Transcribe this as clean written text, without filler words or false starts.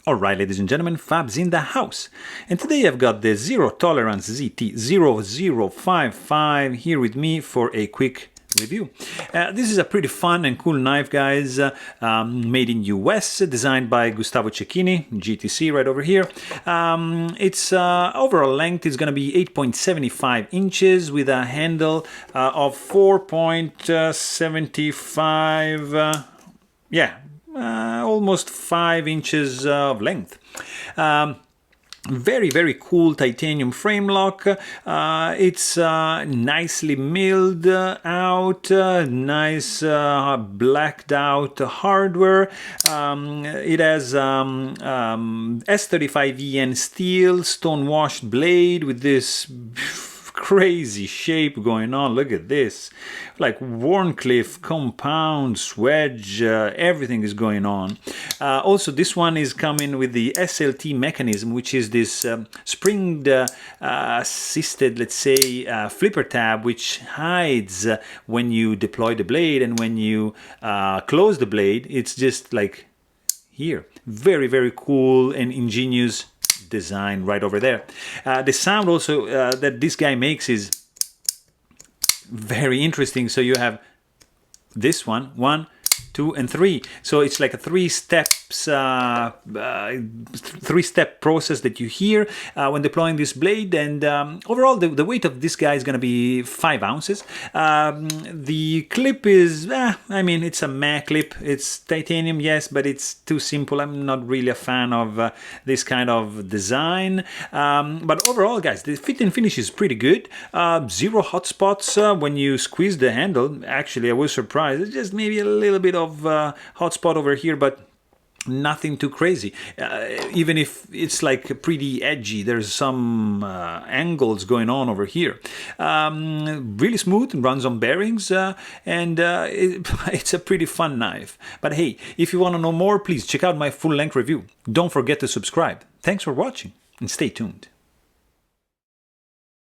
Alright, ladies and gentlemen, Fab's in the house. And today I've got the Zero Tolerance ZT0055 here with me for a quick review. This is a pretty fun and cool knife, guys, made in US, designed by Gustavo Cecchini, GTC right over here. Its overall length is going to be 8.75 inches with a handle of 4.75, almost 5 inches of length. Very cool titanium frame lock. It's nicely milled out, nice blacked out hardware. It has S35EN steel stone washed blade with this crazy shape going on. Look at this, like Warncliffe compound swedge, everything is going on. Also, this one is coming with the SLT mechanism, which is this spring assisted, let's say, flipper tab, which hides when you deploy the blade, and when you close the blade, it's just like here. Very cool and ingenious design right over there. The sound also that this guy makes is very interesting. So you have this one, 1, 2, and 3. So it's like a three-step process that you hear when deploying this blade. And overall, the weight of this guy is going to be 5 ounces. The clip is, I mean, it's a meh clip. It's titanium, yes, but it's too simple. I'm not really a fan of this kind of design. But overall, guys, the fit and finish is pretty good. Zero hot spots when you squeeze the handle. Actually, I was surprised. It's just maybe a little bit of hot spot over here, but nothing too crazy. Even if it's like pretty edgy, there's some angles going on over here. Really smooth and runs on bearings, and it's a pretty fun knife. But hey, if you want to know more, please check out my full-length review. Don't forget to subscribe. Thanks for watching and stay tuned.